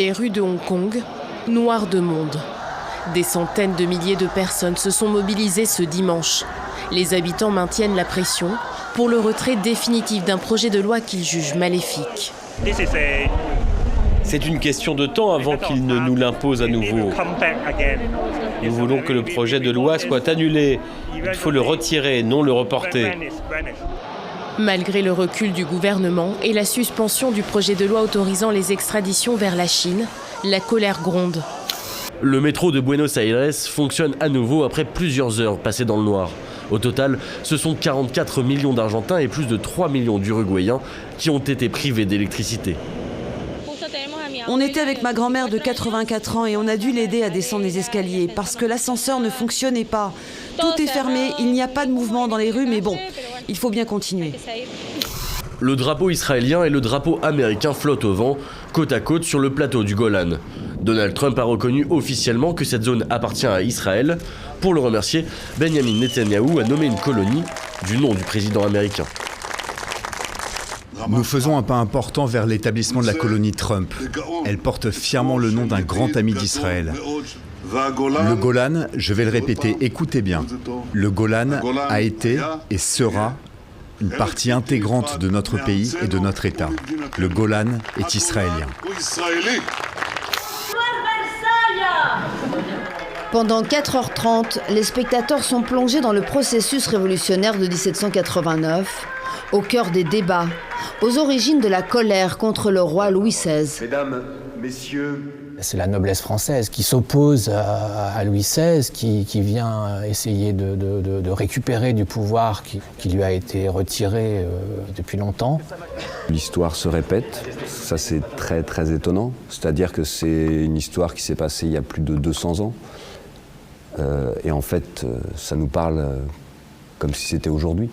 Les rues de Hong Kong, noires de monde. Des centaines de milliers de personnes se sont mobilisées ce dimanche. Les habitants maintiennent la pression pour le retrait définitif d'un projet de loi qu'ils jugent maléfique. C'est une question de temps avant qu'il ne nous l'impose à nouveau. Nous voulons que le projet de loi soit annulé. Il faut le retirer, non le reporter. Malgré le recul du gouvernement et la suspension du projet de loi autorisant les extraditions vers la Chine, la colère gronde. Le métro de Buenos Aires fonctionne à nouveau après plusieurs heures passées dans le noir. Au total, ce sont 44 millions d'Argentins et plus de 3 millions d'Uruguayens qui ont été privés d'électricité. On était avec ma grand-mère de 84 ans et on a dû l'aider à descendre les escaliers parce que l'ascenseur ne fonctionnait pas. Tout est fermé, il n'y a pas de mouvement dans les rues, mais bon, il faut bien continuer. Le drapeau israélien et le drapeau américain flottent au vent, côte à côte sur le plateau du Golan. Donald Trump a reconnu officiellement que cette zone appartient à Israël. Pour le remercier, Benjamin Netanyahou a nommé une colonie du nom du président américain. Nous faisons un pas important vers l'établissement de la colonie Trump. Elle porte fièrement le nom d'un grand ami d'Israël. Le Golan, je vais le répéter, écoutez bien, le Golan a été et sera une partie intégrante de notre pays et de notre État. Le Golan est israélien. Pendant 4h30, les spectateurs sont plongés dans le processus révolutionnaire de 1789, au cœur des débats, aux origines de la colère contre le roi Louis XVI. Mesdames, messieurs... C'est la noblesse française qui s'oppose à Louis XVI, qui vient essayer de récupérer du pouvoir qui lui a été retiré depuis longtemps. L'histoire se répète, ça c'est très très étonnant. C'est-à-dire que c'est une histoire qui s'est passée il y a plus de 200 ans. Et en fait, ça nous parle comme si c'était aujourd'hui.